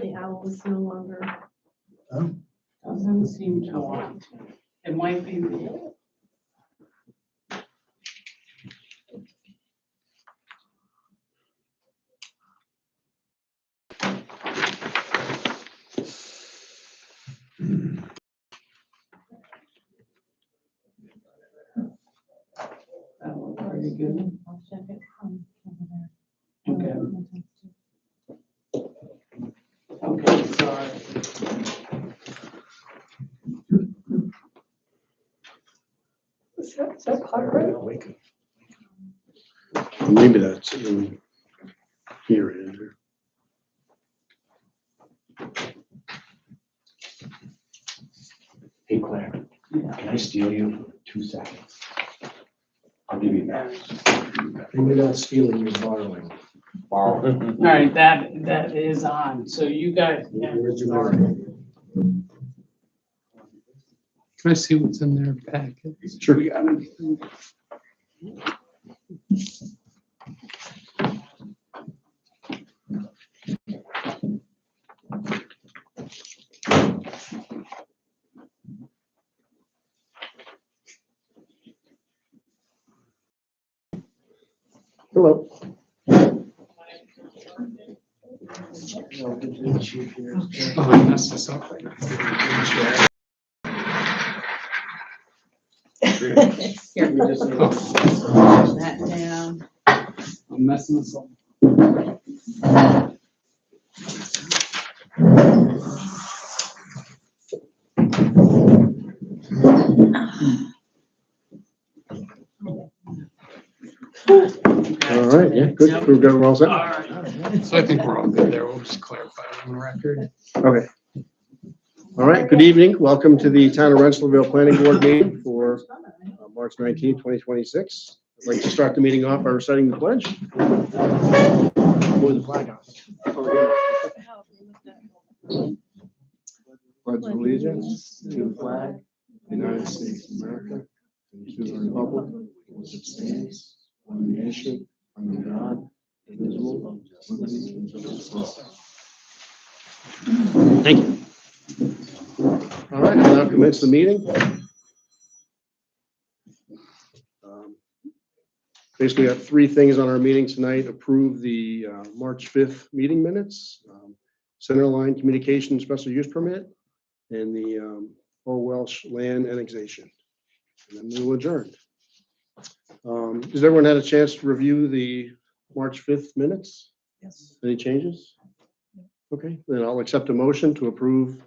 The owl is no longer. Doesn't seem to want to. It might be me. That looks pretty good. I'll check it from over there. Okay. Okay, sorry. Is that part right? Maybe that's in here. It is. Hey Claire, Yeah. can I steal you for 2 seconds? I'll give you that. Maybe not stealing, you're borrowing. Borrow. All right, that is on. So you guys. Original. Can I see what's in their packet? Sure. We got anything? Hello. Oh, I messed this up. Here, Oh, push that down. I'm messing this up. All right, yeah, good. We're good, we're all set? All right. so I think we're all good there. We'll just clarify it on the record. Okay. All right, good evening. Welcome to the Town of Rensselaerville Planning Board meeting for March 19, 2026. I'd like to start the meeting off by reciting the pledge. Move the flag off. Pledge allegiance to the flag of the United States of America and to the republic which stands one nation under God, indivisible, with liberty and justice for all. Thank you. All right, I'll now commence the meeting. Basically, got 3 things on our meeting tonight. Approve the March 5th meeting minutes, Centerline Communication Special Use Permit, and the Old Welsh Land Annexation. And then we will adjourn. Has everyone had a chance to review the March 5th minutes? Yes. Any changes? Okay, then I'll accept a motion to approve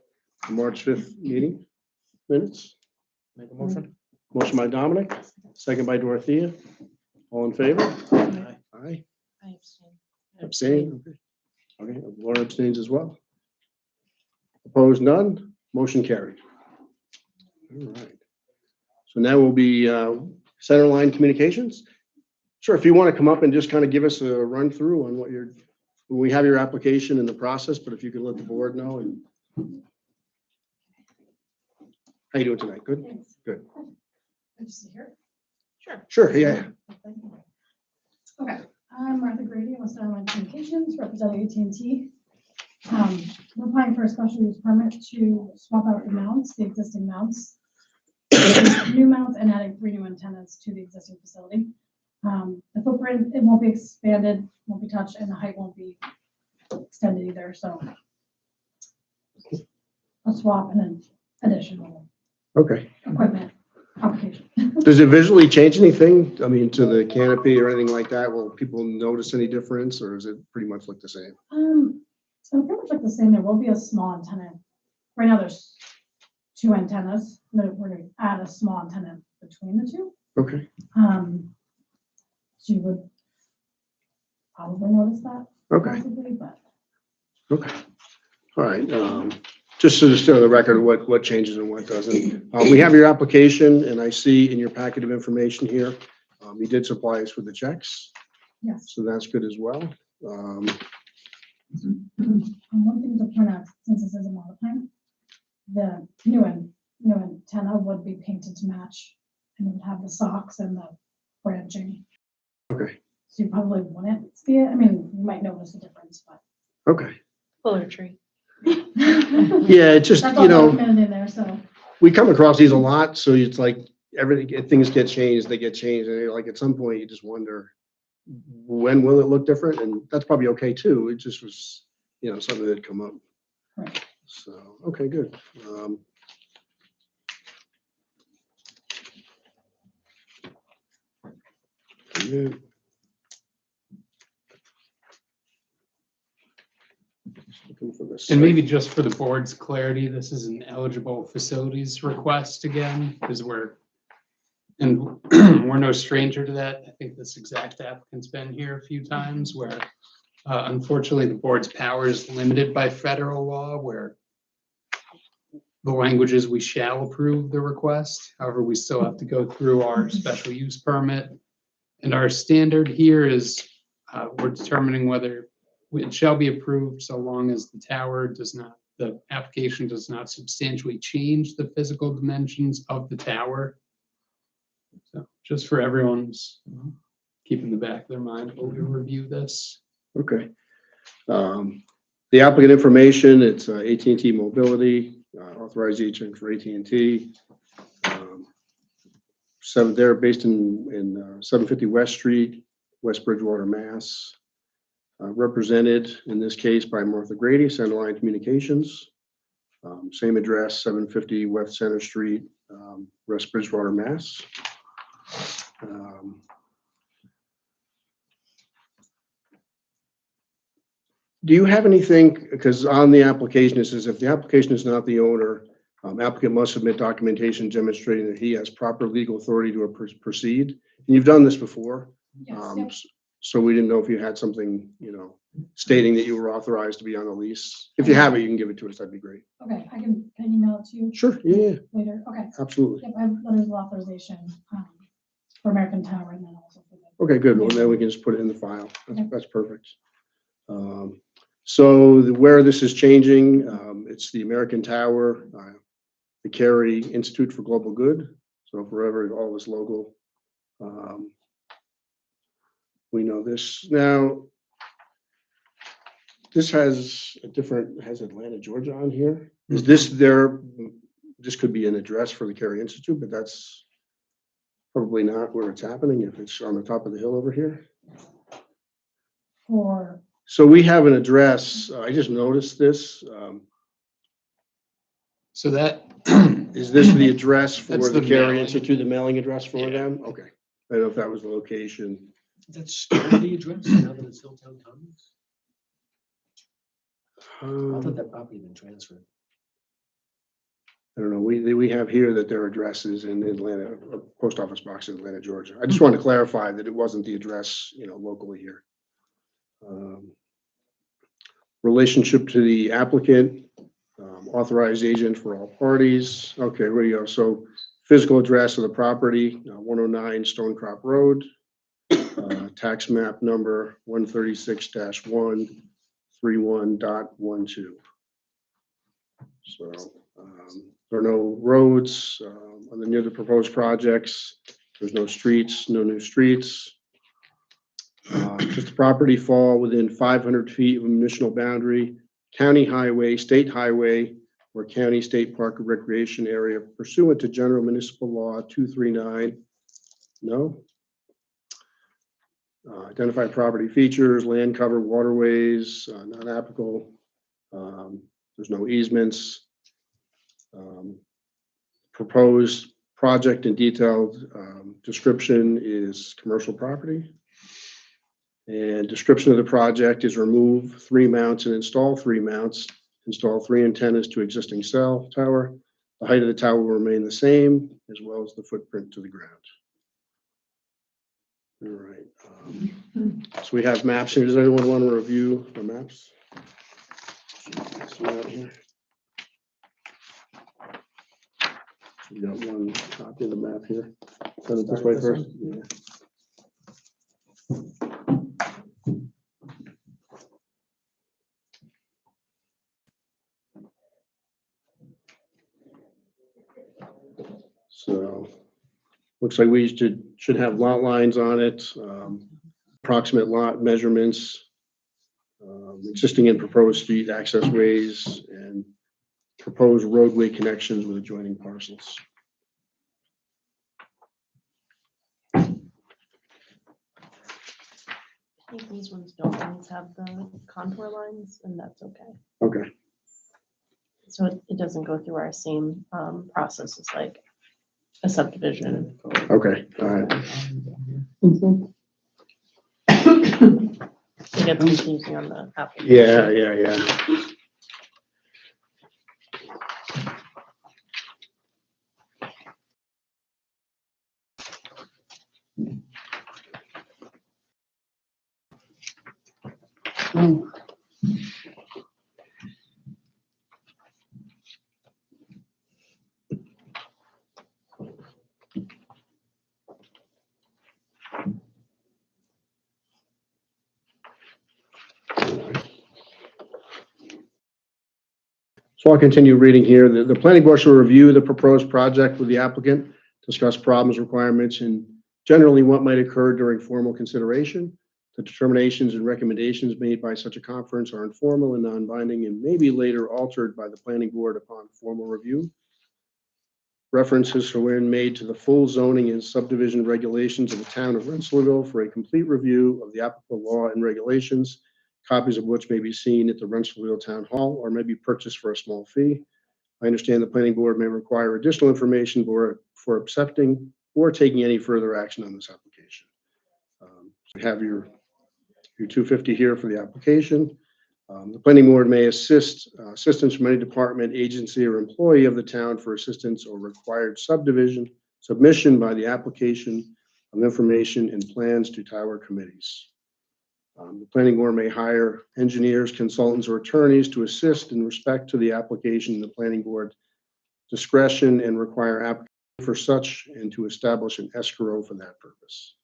the March 5th meeting minutes. Make a motion? Motion by Dominic, second by Dorothea. All in favor? Aye. I abstain. Abstain? Okay, Laura abstains as well. Opposed, none. Motion carried. All right. So now we'll be Centerline Communications. Sure, if you want to come up and just kind of give us a run through on what we have your application in the process, but if you could let the board know. And how you doing tonight? Good? Good. Good to see you here. Sure, yeah. Okay, I'm Martha Grady, with Centerline Communications, representing AT&T. We're applying for a special use permit to swap out the mounts, the existing mounts, new mounts, and adding 3 new antennas to the existing facility. The footprint, it won't be expanded, won't be touched, and the height won't be extended either, so a swap and an additional Okay. equipment application. Does it visually change anything? I mean, to the canopy or anything like that? Will people notice any difference, or is it pretty much look the same? So pretty much like the same, there will be a small antenna. Right now, there's 2 antennas, but we're gonna add a small antenna between the 2. Okay. So you would probably notice that. Okay. Possibly, but Okay. All right. Just to on the record, what changes and what doesn't. We have your application, and I see in your packet of information here, you did supply us with the checks, yes. so that's good as well. One thing to point out, since this is a modifying, the new antenna would be painted to match, and it would have the socks and the branching. Okay. So you probably wouldn't see it. I mean, you might notice a difference, but Okay. Fuller tree. Yeah, it's just, That's you all know, documented in there, so. we come across these a lot, so it's like everything, things get changed, they get changed, and like at some point you just wonder, when will it look different? And that's probably okay too. It just was, you know, something that had come up. Right. So, okay, good. Good. Just looking for this. And maybe just for the board's clarity, this is an eligible facilities request again, because and we're no stranger to that. I think this exact applicant's been here a few times where unfortunately the board's power is limited by federal law where the language is we shall approve the request. However, we still have to go through our special use permit. And our standard here is we're determining whether it shall be approved so long as the application does not substantially change the physical dimensions of the tower. So just for everyone's keeping the back of their mind while we review this. Okay. The applicant information, it's AT&T Mobility, authorized agent for AT&T. They're based in 750 West Street, West Bridgewater, Mass. Represented in this case by Martha Grady, Centerline Communications. Same address, 750 West Center Street, West Bridgewater, Mass. Do you have anything, because on the application it says if the application is not the owner, applicant must submit documentation demonstrating that he has proper legal authority to proceed. And you've done this before. Yes, yep. So we didn't know if you had something, you know, stating that you were authorized to be on the lease. If you have it, you can give it to us. That'd be great. Okay, can email it to you Sure. Yeah, later. Okay. absolutely. Yep, I have letters of authorization for American Tower and then also for the. Okay, good. Well, then we can just put it in the file. That's perfect. So where this is changing, it's the American Tower, the Cary Institute for Global Good. So forever, all this logo. We know this. Now, this has Atlanta, Georgia on here. Is this this could be an address for the Cary Institute, but that's probably not where it's happening if it's on the top of the hill over here. So we have an address. I just noticed this. So that Is this the address for That's the the Cary mailing. Institute, the mailing address for Yeah. them? Okay. I don't know if that was the location. That's still the address now that it's Hilltown Commons? I thought that property had been transferred. I don't know. We have here that their address is in Atlanta, a post office box in Atlanta, Georgia. I just want to clarify that it wasn't the address, you know, locally here. Relationship to the applicant, authorized agent for all parties. Okay, where you go. So physical address of the property, 109 Stonecrop Road, tax map number 136-131.12. So there are no roads near the proposed projects. There's no streets, no new streets. Does the property fall within 500 feet of a municipal boundary, county highway, state highway, or county state park or recreation area pursuant to General Municipal Law 239? No. Identify property features, land cover, waterways, not applicable. There's no easements. Proposed project and detailed description is commercial property. And description of the project is remove 3 mounts and install 3 mounts, install 3 antennas to existing cell tower. The height of the tower will remain the same, as well as the footprint to the ground. All right. So we have maps here. Does anyone want to review the maps? We got one copy of the map here. Send it this way first. Yeah. So looks like we should have lot lines on it, approximate lot measurements. existing and proposed street access ways, and proposed roadway connections with adjoining parcels. I think these ones don't always have the contour lines, and that's okay. Okay, So it doesn't go through our same process as like a subdivision. okay, all right. It gets confusing on the application. Yeah. So I'll continue reading here. The planning board shall review the proposed project with the applicant, discuss problems, requirements, and generally what might occur during formal consideration. The determinations and recommendations made by such a conference are informal and non-binding and may be later altered by the planning board upon formal review. References are when made to the full zoning and subdivision regulations of the town of Rensselaerville for a complete review of the applicable law and regulations, copies of which may be seen at the Rensselaerville Town Hall or may be purchased for a small fee. I understand the planning board may require additional information for accepting or taking any further action on this application. We have your 250 here for the application. The planning board may assistance from any department, agency, or employee of the town for assistance or required submission by the application of information and plans to tower committees. The planning board may hire engineers, consultants, or attorneys to assist in respect to the application in the planning board discretion and require applicant for such and to establish an escrow for that purpose.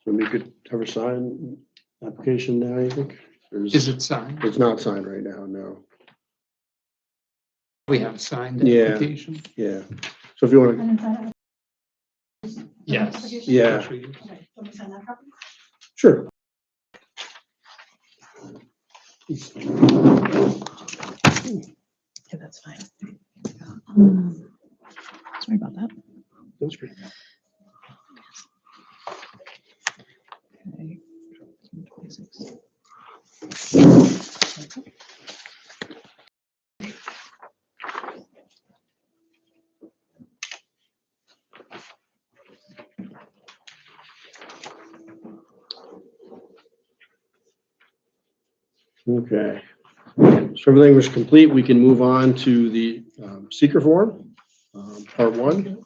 So we could have a sign application now, I think? Is it signed? It's not signed right now, no. We have a signed Yeah. application? Yeah. So if you want to, And inside Yes. Yeah. Which we do. okay, let me sign that copy. sure. Yeah, that's fine. Sorry about that. That's great. Okay. 26. Okay. So everything was complete. We can move on to the seeker form, part one.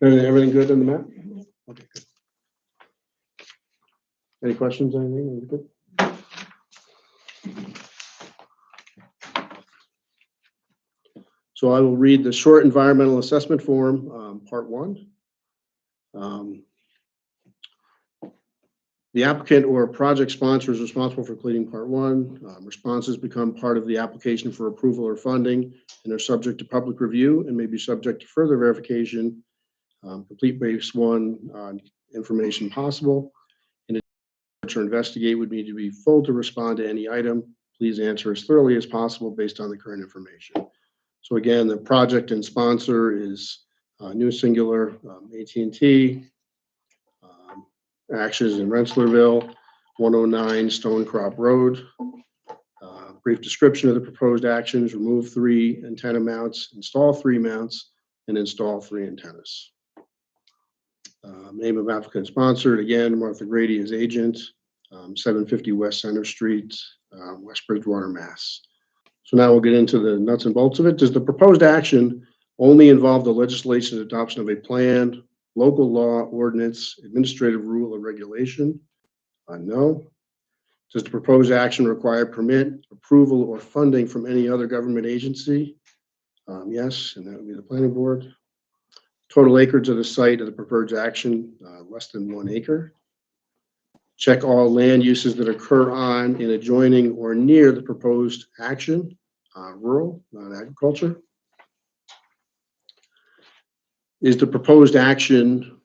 Everything good in the map? Okay, good. Any questions, anything? Good? So I will read the short environmental assessment form, part one. The applicant or project sponsor is responsible for completing part one. Responses become part of the application for approval or funding and are subject to public review and may be subject to further verification. Complete base one information possible. In addition, to investigate would need to be full to respond to any item. Please answer as thoroughly as possible based on the current information. So again, the project and sponsor is New Singular, AT&T, Actions in Rensselaerville, 109 Stonecrop Road. Brief description of the proposed actions: remove 3 antenna mounts, install 3 mounts, and install 3 antennas. Name of applicant sponsored, again, Martha Grady is agent, 750 West Center Street, West Bridgewater, Mass. So now we'll get into the nuts and bolts of it. Does the proposed action only involve the legislation adoption of a plan, local law, ordinance, administrative rule, or regulation? No. Does the proposed action require permit, approval, or funding from any other government agency? Yes, and that would be the planning board. Total acreage of the site of the proposed action, less than 1 acre. Check all land uses that occur on, in, adjoining, or near the proposed action, rural, not agriculture. Is the proposed action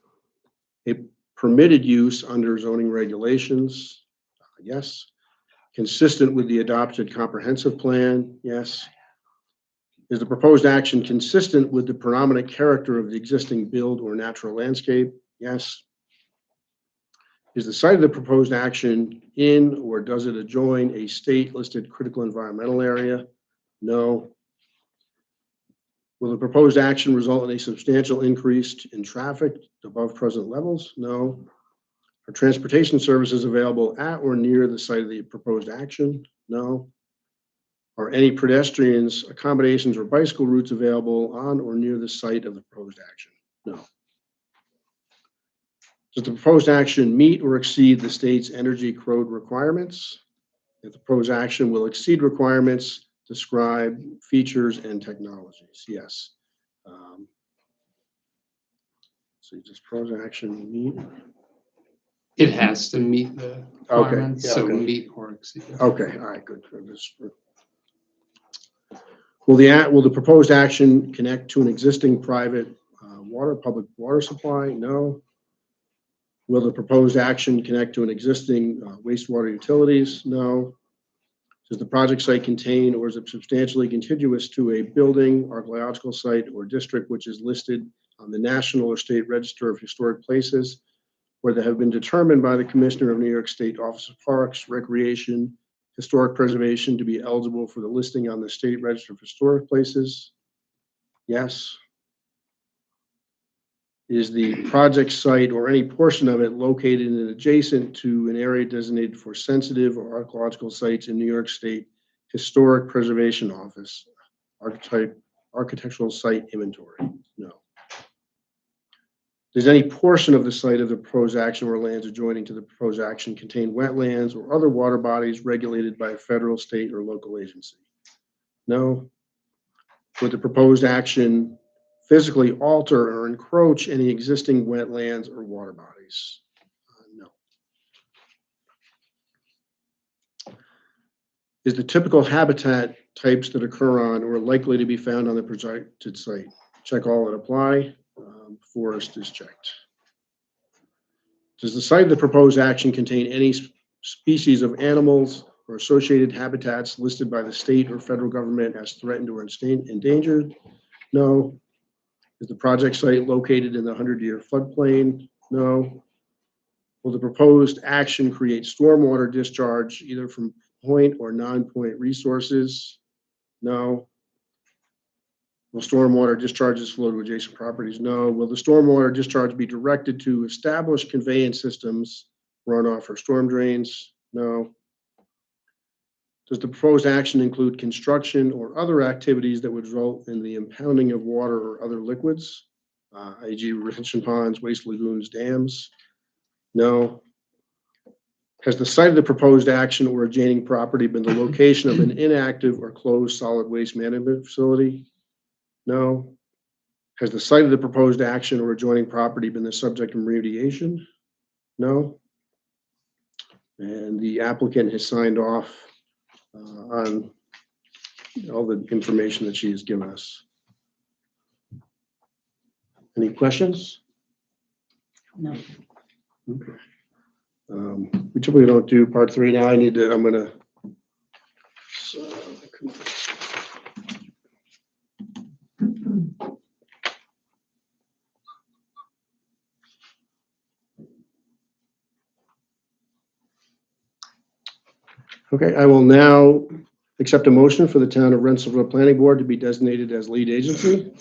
permitted use under zoning regulations? Yes. Consistent with the adopted comprehensive plan? Yes. Is the proposed action consistent with the predominant character of the existing build or natural landscape? Yes. Is the site of the proposed action in or does it adjoin a state-listed critical environmental area? No. Will the proposed action result in a substantial increase in traffic above present levels? No. Are transportation services available at or near the site of the proposed action? No. Are any pedestrians, accommodations, or bicycle routes available on or near the site of the proposed action? No. Does the proposed action meet or exceed the state's energy code requirements? If the proposed action will exceed requirements, describe features and technologies. Yes. So does proposed action meet? It has to meet the requirements, so okay. meet or exceed. Okay, all right, good. Will the proposed action connect to an existing private public water supply? No. Will the proposed action connect to an existing wastewater utilities? No. Does the project site contain or is it substantially contiguous to a building, archaeological site, or district which is listed on the National or State Register of Historic Places, where they have been determined by the Commissioner of New York State Office of Parks, Recreation, Historic Preservation to be eligible for the listing on the State Register of Historic Places? Yes. Is the project site or any portion of it located and adjacent to an area designated for sensitive or archaeological sites in New York State Historic Preservation Office, architectural site inventory? No. Does any portion of the site of the proposed action or lands adjoining to the proposed action contain wetlands or other water bodies regulated by a federal, state, or local agency? No. Would the proposed action physically alter or encroach any existing wetlands or water bodies? No. Is the typical habitat types that occur on or are likely to be found on the projected site? Check all and apply. Forest is checked. Does the site of the proposed action contain any species of animals or associated habitats listed by the state or federal government as threatened or endangered? No. Is the project site located in the 100-year floodplain? No. Will the proposed action create stormwater discharge either from point or non-point resources? No. Will stormwater discharges flow to adjacent properties? No. Will the stormwater discharge be directed to established conveyance systems, runoff, or storm drains? No. Does the proposed action include construction or other activities that would result in the impounding of water or other liquids, e.g. retention ponds, waste lagoons, dams? No. Has the site of the proposed action or adjoining property been the location of an inactive or closed solid waste management facility? No. Has the site of the proposed action or adjoining property been the subject of remediation? No. And the applicant has signed off on all the information that she has given us. Any questions? No. Okay. We typically don't do part 3 now. I'm gonna. Okay, I will now accept a motion for the town of Rensselaer Planning Board to be designated as lead agency.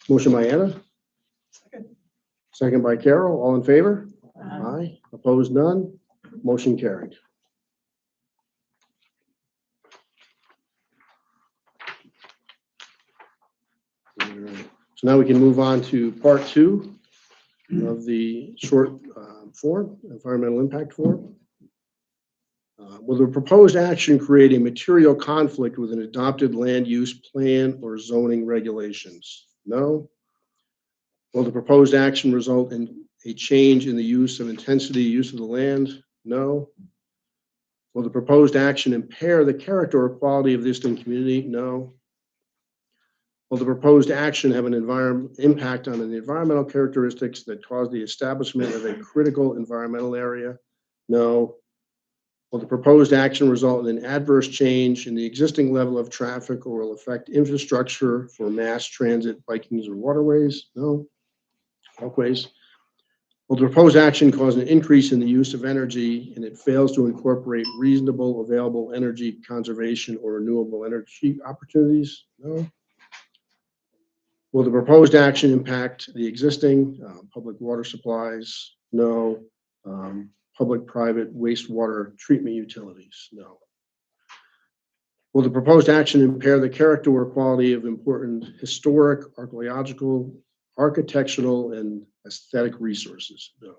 Motion by Anna. Second by Carol. All in favor? Aye. Opposed? None. Motion carried. All right. So now we can move on to part 2 of the short form, environmental impact form. Will the proposed action create a material conflict with an adopted land use plan or zoning regulations? No. Will the proposed action result in a change in the use of intensity use of the land? No. Will the proposed action impair the character or quality of the existing community? No. Will the proposed action have an impact on the environmental characteristics that cause the establishment of a critical environmental area? No. Will the proposed action result in an adverse change in the existing level of traffic or will affect infrastructure for mass transit, bikings, or waterways? No. Walkways. Will the proposed action cause an increase in the use of energy and it fails to incorporate reasonable available energy conservation or renewable energy opportunities? No. Will the proposed action impact the existing public water supplies? No. Public-private wastewater treatment utilities? No. Will the proposed action impair the character or quality of important historic, archaeological, architectural, and aesthetic resources? No.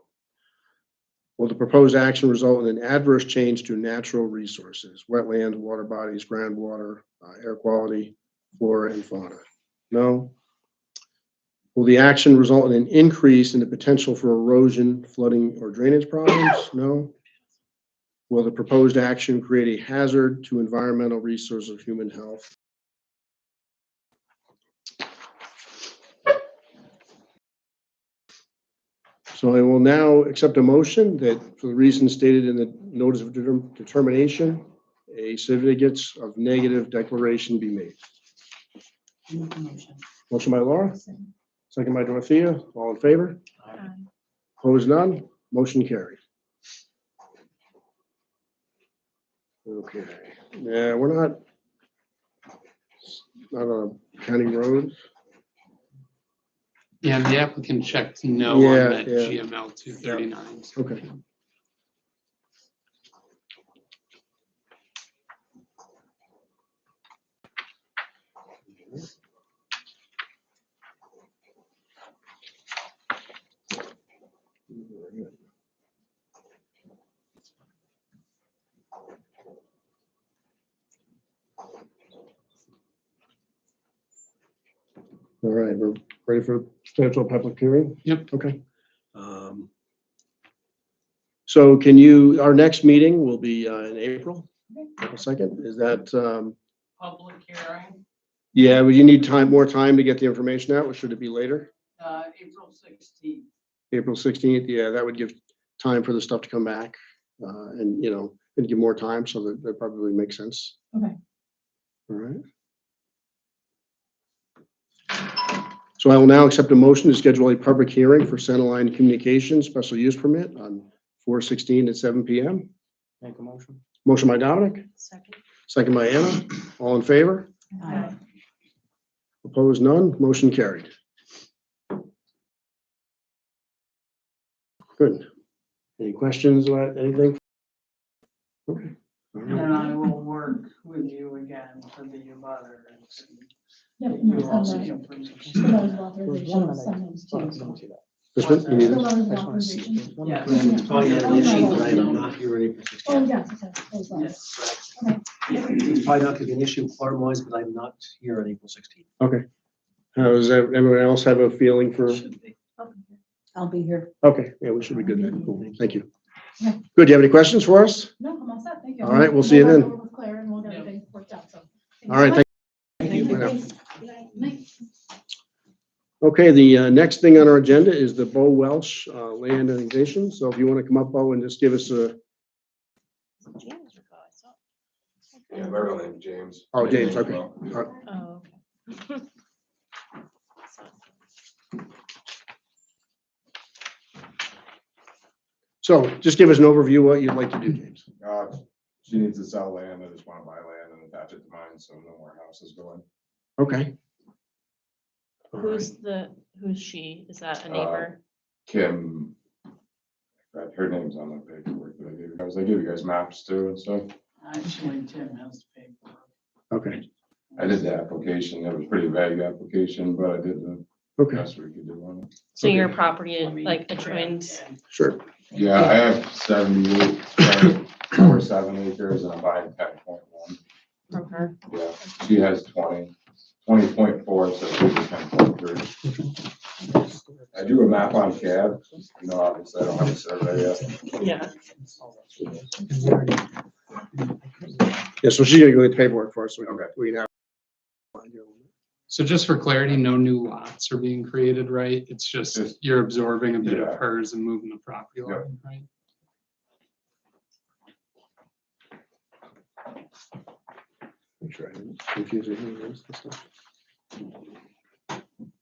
Will the proposed action result in an adverse change to natural resources, wetlands, water bodies, groundwater, air quality, flora, and fauna? No. Will the action result in an increase in the potential for erosion, flooding, or drainage problems? No. Will the proposed action create a hazard to environmental resources or human health? So I will now accept a motion that for the reasons stated in the notice of determination, a certificate of negative declaration be made. Motion by Laura, second by Dorothea, all in favor? Opposed, none, motion carried. Okay, yeah, we're not on a county road. Yeah, the applicant checked no Yeah, on that yeah. GML 239. Okay. All right, we're ready for potential public hearing? Yep. Okay. So can you, our next meeting will be in April 2nd. Is that, Public hearing, yeah, would you need more time to get the information out, or should it be later? April 16th. April 16th, yeah, that would give time for the stuff to come back, and, and give more time, so that probably makes sense. Okay. All right. So I will now accept a motion to schedule a public hearing for Centerline Communications special use permit on 4/16 at 7 PM. Make a motion. Motion by Dominic, Second. second by Anna. All in favor? Aye. Opposed, none. Motion carried. Good. Any questions about anything? Okay. All right. And I will work with you again for the abutter. Yep. You and also the- can the present. letters of authorization, I'll send those to you. This one, you need The it? letters of I just want to see. authorization. Yeah. Oh, yeah, the issue, but I'm not here on April Oh, 16th. yes, okay, those letters. Okay. It's probably not gonna be an issue form-wise, but I'm not here on April 16th. Okay. Does everyone else have a feeling for? Should be. I'll be here. Okay, yeah, we should be good then. Cool. Thank you. Okay. Good. Do you have any questions for us? No, I'm all set, thank you. All right, we'll see you then. We'll work with Claire and we'll get everything worked out, so. All right. Thank Thank you. you. Bye now. Night. Okay, the next thing on our agenda is the Bo Welsh land annexation. So if you want to come up, Bo, and just give us a, James would go, I saw. Yeah, my real name's James. oh, James, okay. Oh, okay. So just give us an overview of what you'd like to do, James. She needs to sell land. I just want to buy land and attach it to mine, so no more houses going. Okay. All right. Who's she? Is that a neighbor? Kim, her name's on my paperwork that I gave you guys. I gave you guys maps too and stuff. Actually, Tim has the paperwork. Okay, I did the application. It was a pretty vague application, but I did the okay, best we could do on it. So your okay. property Let me like grab adjoins, that. sure. Yeah, I have 78.47 acres and I'm buying 10.1. from her? Yeah, she has 20.4, so she's 10.3. I do a map on CAD, obviously I don't have a survey yet. Yeah. Yeah, so she's gonna go get the paperwork for us. So Okay. we can have. So just for clarity, no new lots are being created, right? It's just Just- you're absorbing a bit Yeah. of hers and moving the property Yep. line, right? Make sure I didn't confuse anything else this stuff.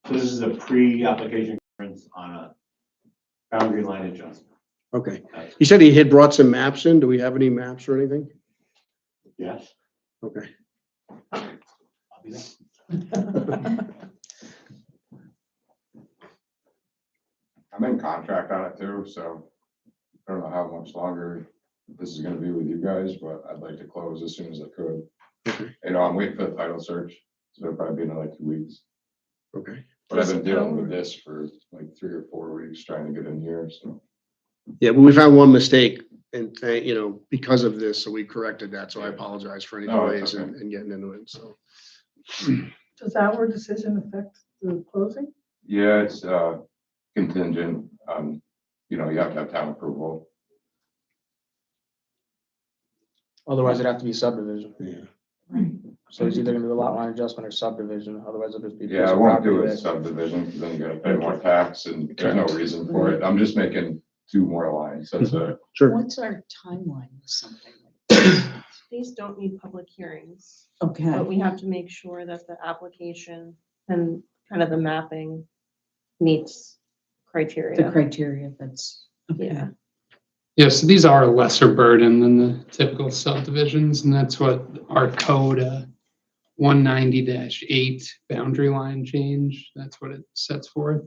So this is a pre-application clearance on a boundary line adjustment. Okay, That's- he said he had brought some maps in. Do we have any maps or anything? Yes. Okay. I'll be there. I'm in contract on it too, so I don't know how much longer this is gonna be with you guys, but I'd like to close as soon as I could. Okay. You know, I'm waiting for the title search, so it'll probably be another 2 weeks. Okay. But I've been dealing with this for like 3 or 4 weeks, trying to get in here, so. Yeah, but we found one mistake and, you know, because of this, so we corrected that. So I apologize for any No, it's delays okay. and getting into it, so. Does our decision affect the closing? Yeah, it's contingent on, you know, you have to have town approval. Otherwise, it'd have to be subdivision. Yeah. So it's either gonna be a lot line adjustment or subdivision, otherwise it'll just be. a piece Yeah, I of won't do property a that- subdivision, because then you gotta pay more tax, and there's no reason for it. I'm just making 2 more lines, that's it. Sure. What's our timeline with something like These don't need public hearings, Okay, but we have to make sure that the application and kind of the mapping meets the criteria. criteria that's, okay. Yeah. Yeah, so these are a lesser burden than the typical subdivisions, and that's what our code 190-8 boundary line change, that's what it sets forth.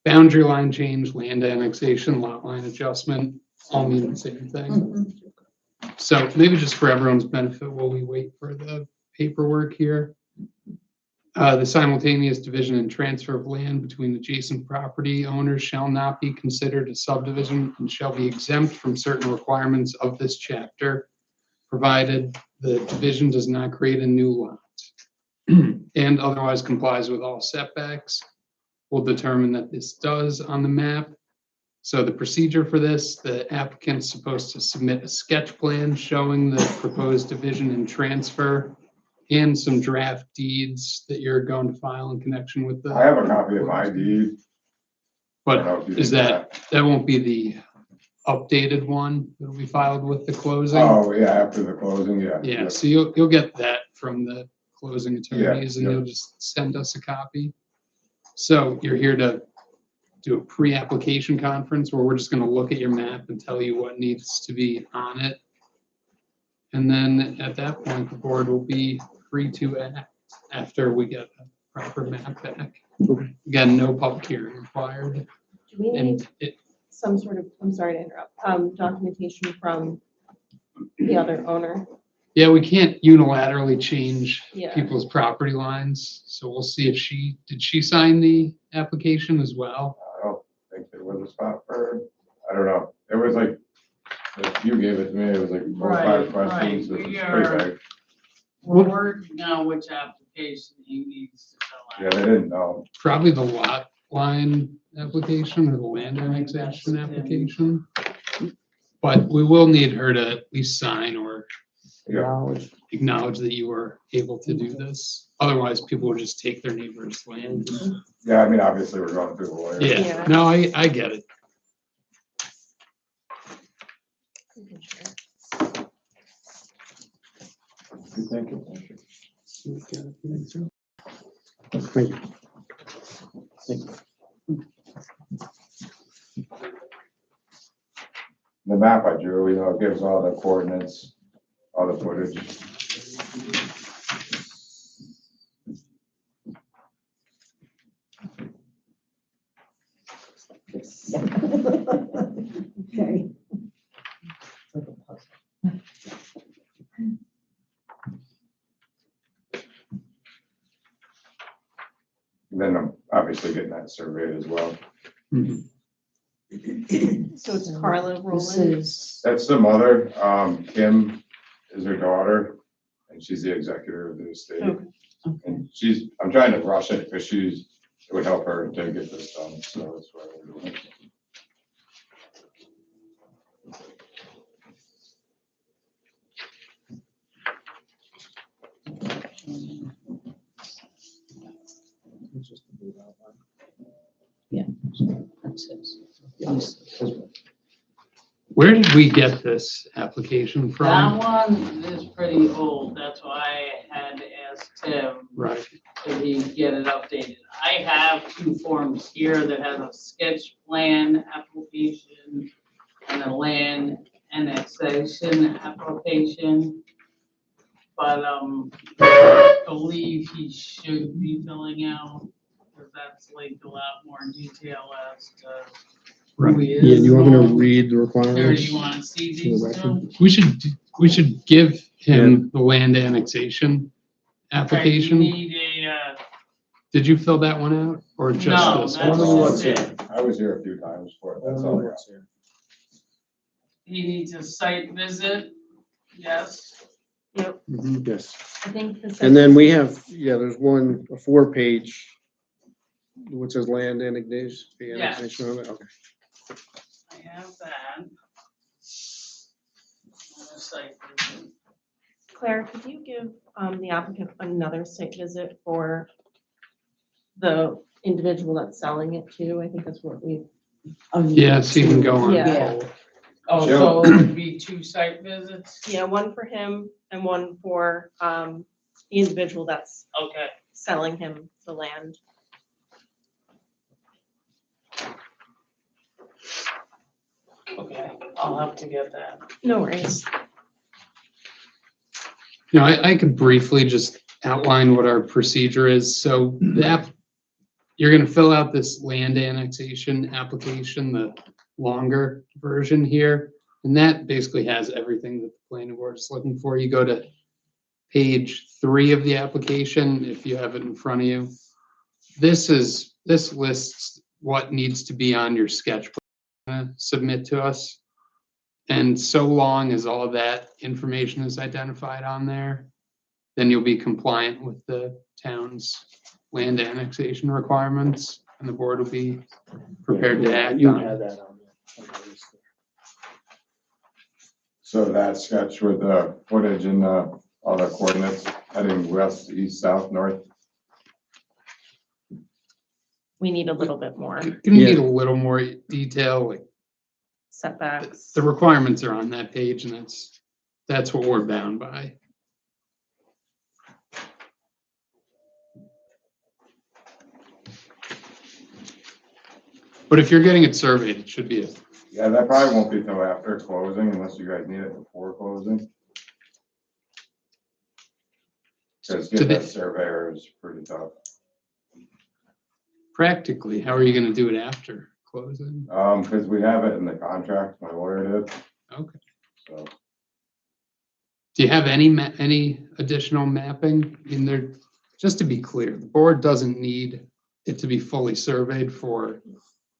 Boundary line change, land annexation, lot line adjustment, all mean the same thing. Mhm. So maybe just for everyone's benefit, while we wait for the paperwork here. The simultaneous division and transfer of land between adjacent property owners shall not be considered a subdivision and shall be exempt from certain requirements of this chapter, provided the division does not create a new lot and otherwise complies with all setbacks. We'll determine that this does on the map. So the procedure for this, the applicant's supposed to submit a sketch plan showing the proposed division and transfer and some draft deeds that you're going to file in connection with the. I have a copy of my deed. I don't know But if you is need that won't be the updated one that'll be filed with the closing? Oh, yeah, after the closing, yeah. Yeah, so you'll get that from the closing attorneys and yeah. you'll just send us a copy. So you're here to do a pre-application conference where we're just gonna look at your map and tell you what needs to be on it. And then at that point, the board will be free to act after we get a proper map back. Again, no public hearing required. Do we need And it, some sort of, I'm sorry to interrupt, documentation from the other owner? yeah, we can't unilaterally change Yeah. people's property lines. So we'll see if did she sign the application as well? I don't think there was a spot for her. I don't know. It was like you gave it to me, it was like 4 or 5 Right, questions. right. It was We pretty are- vague. We're working on which application he needs to fill Yeah, out. they didn't know. Probably the lot line application or the land annexation application. But we will need her to at least sign or Acknowledge. acknowledge that you were able to do this. Otherwise, people will just take their neighbor's land. Yeah, I mean, obviously, we're going through the lawyer. Yeah, Yeah. no, I get it. Thank you. Thank you. The map I drew, you know, it gives all the coordinates, all the footage. Okay. And then I'm obviously getting that surveyed as well. Mhm. So it's Carla This Rowland. is, That's the mother, Kim is her daughter, and she's the executor of the estate. Okay. And I'm trying to rush it because it would help her to get this done, so that's why we're doing it. Where did we get this application That from? one is pretty old, that's why I had to ask Tim Right, if he get it updated. I have two forms here that has a sketch plan application and a land annexation application. But, I believe he should be filling out, because that's like a lot more detail as to who he is. Yeah, do you want me to read the Or requirements? do you wanna see For the these record. two? we should give him the land annexation Okay, you application. need a, Did you fill that one out or just no, this that's one? just it. I was here a few times for it, that's all I got. He needs a site visit, yes. Mhm. Yes. I think this. And then we have, there's one, a 4-page, which says land annexation. the Yeah. annexation on it. Okay. I have that. And a site visit. Claire, could you give the applicant another site visit for the individual that's selling it to? I think that's what we. Yeah, so you can go on. Yeah. both. Oh, Sure. so it would be 2 site visits? Yeah, one for him and one for the individual that's Okay. selling him the land. Okay, I'll have to get that. No worries. I could briefly just outline what our procedure is. So you're gonna fill out this land annexation application, the longer version here. And that basically has everything that the planning board is looking for. You go to page 3 of the application, if you have it in front of you. This lists what needs to be on your sketch plan to submit to us. And so long as all of that information is identified on there, then you'll be compliant with the town's land annexation requirements, and the board will be prepared to act You on had it. that on the list there. So that sketch with the footage and all the coordinates heading west, east, south, north. We need a little bit more Gonna need a little more detail, like setbacks. the requirements are on that page, and that's what we're bound by. But if you're getting it surveyed, it should be Yeah, that probably won't be till after closing unless you guys need it before closing. Because Did getting they- that surveyor is pretty tough. practically, how are you gonna do it after closing? Because we have it in the contract, my lawyer did, Okay. so. Do you have any additional mapping in there? Just to be clear, the board doesn't need it to be fully surveyed for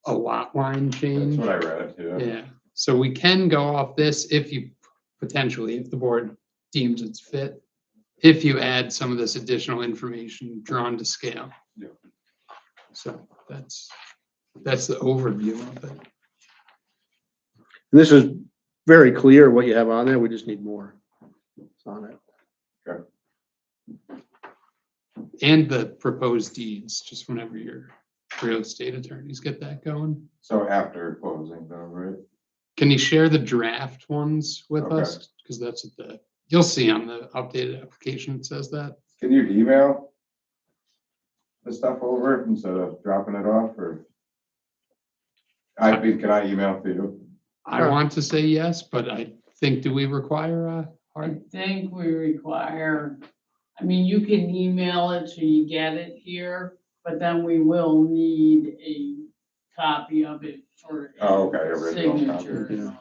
a lot line That's change. what I read it too. Yeah, so we can go off this if you, potentially, if the board deems it's fit, if you add some of this additional information drawn to scale. Yeah. So that's the overview of it. And this is very clear what you have on there. We just need more on it. And the proposed deeds, just whenever your real estate attorneys get that going. So after closing though, right? Can you share the draft ones with Okay. us? Because that's what you'll see on the updated application, it says that. Can you email the stuff over instead of dropping it off or? Can I email to you? I want to say yes, but I think, do we require a I hard? think we require, I mean, you can email it so you get it here, but then we will need a copy of it for Oh, okay, original copy, signature.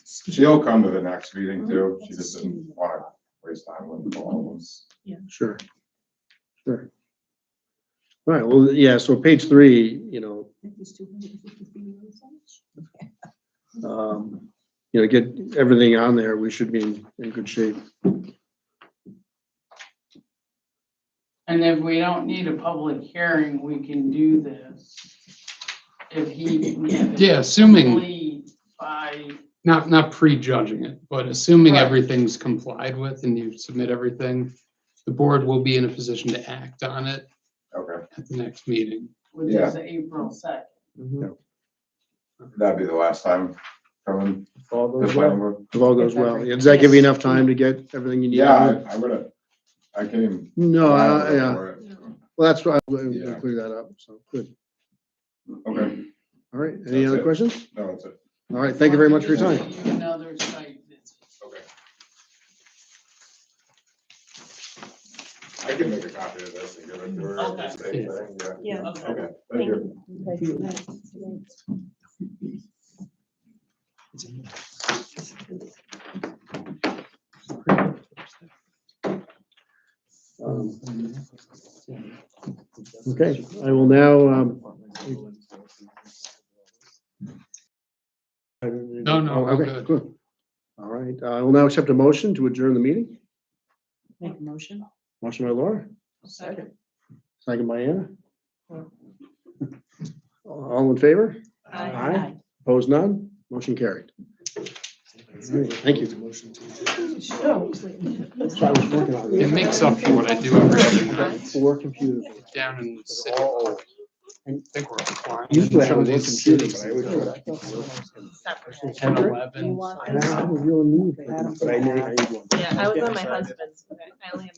She'll come to the next meeting too. She just didn't want to waste time with all of us. Sure. Sure. All right, well, yeah, so page 3, get everything on there. We should be in good shape. And if we don't need a public hearing, we can do this. If he can get it. Yeah, assuming, complete by, not prejudging it, but assuming Right. everything's complied with and you submit everything, the board will be in a position to act on it Okay, at the next meeting. which is April 2nd. That'd be the last time coming If all to goes the planning well. board. If all goes well. Does that give you enough time to get everything you need? Yeah, I came. No, yeah, for it. well, that's why we'll Yeah. clear that up, so, good. Okay, All right, any That's other it. questions? no, that's it. All right, thank you very much for your time. Another site visit. Okay. I can make a copy of this and give it to her. Okay. Same thing, yeah. Yeah. Okay. Okay, thank you. Okay, I will now, No, no, oh, we're okay, good. good. All right, I will now accept a motion to adjourn the meeting. Make a motion. Motion by Laura, Second. second by Anna. All in favor? Aye. Opposed, none? Motion carried. All right, thank you. It makes up for what I do every other night Four computers. down in the city. I think we're applying. Usually I have Some a of work these computer, cities, but I always. Separate. 10, 11. And I don't have a real need, for it, but I need one. Yeah, I was on my husband's. I only have